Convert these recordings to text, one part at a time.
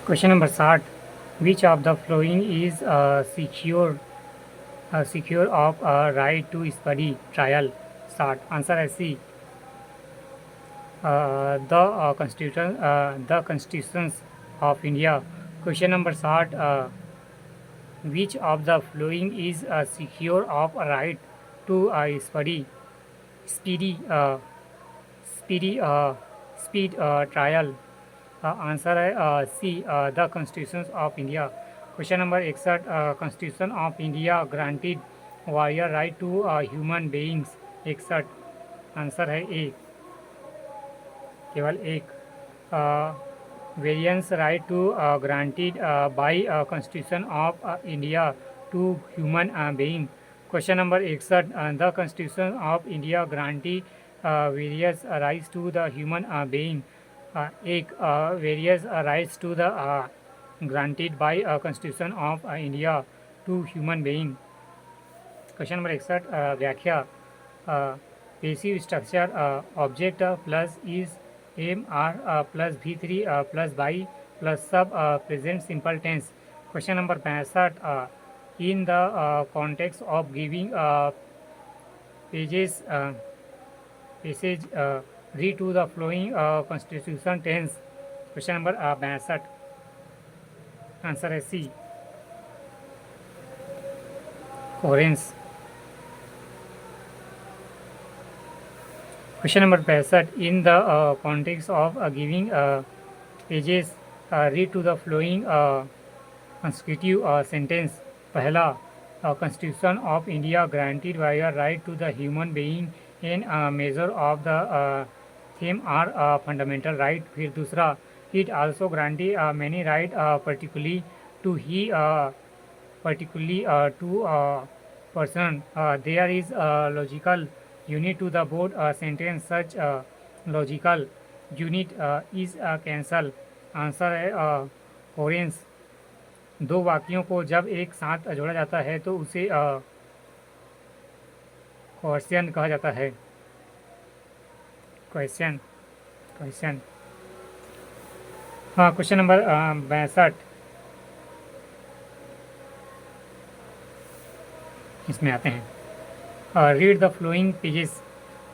Question number 60. Which of the following is secure of a right to study trial? Start. Answer is C. The Constitutions of India. Question number 60. Which of the following is secure of a right to study speedy speedy speed trial? Answer है C the constitution of India. Question number 61. Constitution of India granted various right to human beings. 61. Answer है A. केवल एक. Variance right to granted by constitution of India to human being. Question number 61. The constitution of India granted various rights to the human being. एक various rights to the granted by constitution of India to human being. Question number 61. व्याख्या. Passive structure object plus is M R plus V3 plus by plus sub present simple tense. Question number 65. In the context of giving passage read to the following constitution tense. Question number 62. Answer is C. Coherence. Question number 65. In the context of giving pages, read to the following consecutive sentence. पहला. Constitution of India granted by a right to the human being in measure of the theme are fundamental right. फिर दूसरा. It also granted many right particularly to person. There is a logical unit to the board sentence. Such logical unit is cancel. Answer है coherence. दो वाक्यों को जब एक साथ जोड़ा जाता है तो उसे कोहेरेंस कहा जाता है. क्वेश्चन. हाँ, क्वेश्चन नंबर 62. इसमें आते हैं. Read the following pages.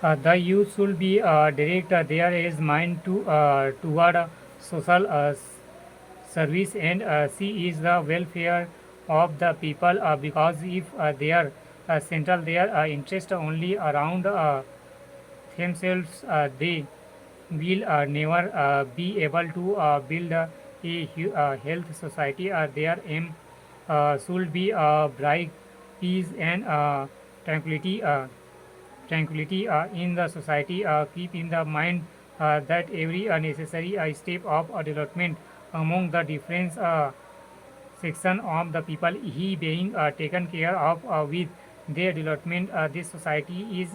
The youth should be direct their is mind toward social service and C is the welfare of the people because if they are central their interest only around themselves they will never be able to build a health society. Their aim should be bright peace and tranquility in the society. Keep in the mind that every necessary step of development among the different section of the people he being taken care of with their development. This society is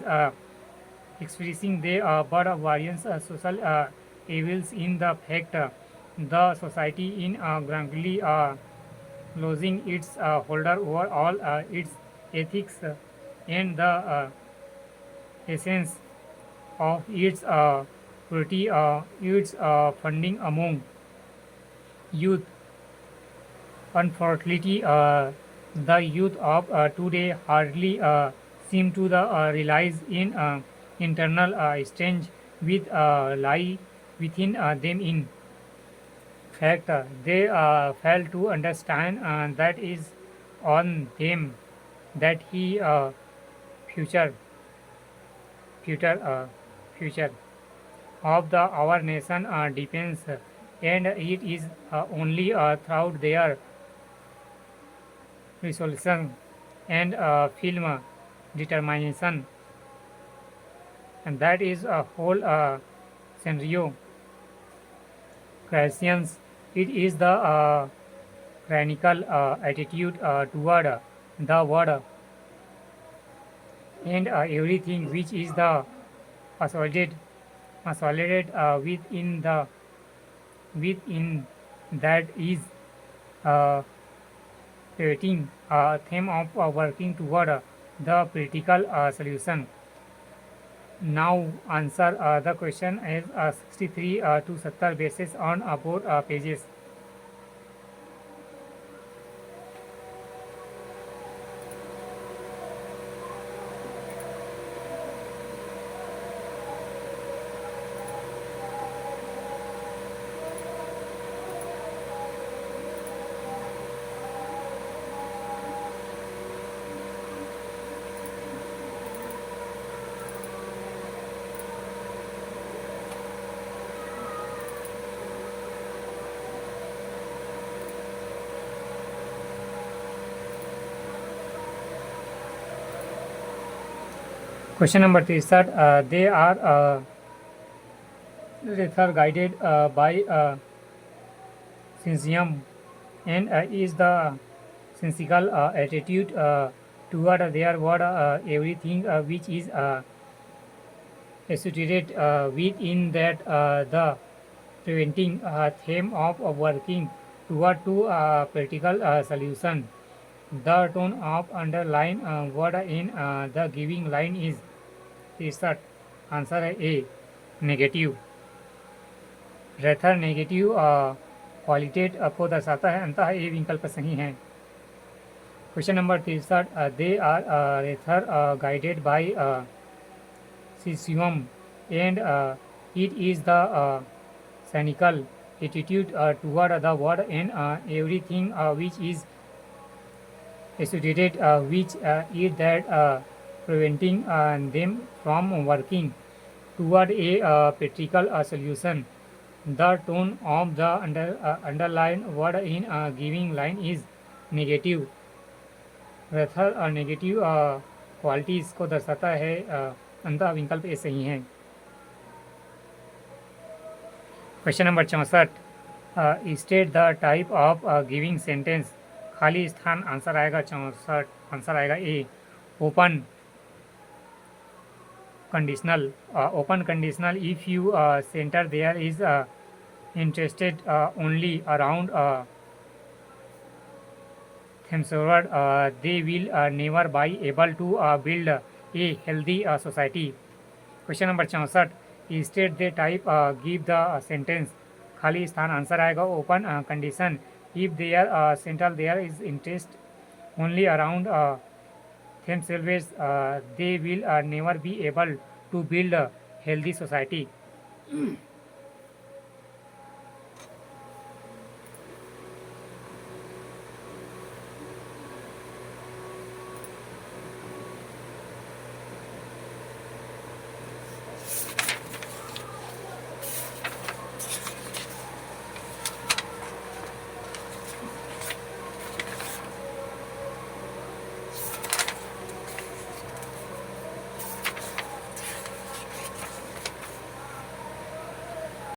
expressing their but various social evils in the fact the society in gradually losing its holder over all its ethics and the essence of its purity its funding among youth. Unfortunately, the youth of today hardly seem to realize in internal strange with lie within them. In fact, they fail to understand that is on them that he future future future of the our nation depends, and it is only throughout their resolution and film determination, and that is a whole scenario. Christians, it is the tyrannical attitude toward the world and everything which is the associated within that is creating a theme of working toward the political solution. Now answer the question is 63 to 70 basis on both pages. Question number 63, they are rather guided by Synesium and is the sensical attitude toward their word everything which is associated within that the preventing theme of working toward to practical solution. The tone of underline word in the giving line is research. Answer है A negative. Rather negative qualities को दर्शाता है, अंतः A विकल्प सही है। Question number 63, they are rather guided by Cesium and it is the cynical attitude toward the world and everything which is associated which is that preventing them from working toward a practical solution. The tone of the underlined word in giving line is negative. Rather negative qualities को दर्शाता है, अंतः विकल्प A सही है। Question number 64, state the type of giving sentence. खाली स्थान answer आएगा 64, आंसर आएगा A open conditional. Open conditional if you centre there is interested only around themselves, they will never be able to build a healthy society. Question number 64, state the type give the sentence. खाली स्थान answer आएगा open condition if their centre there is interest only around themselves, they will never be able to build a healthy society.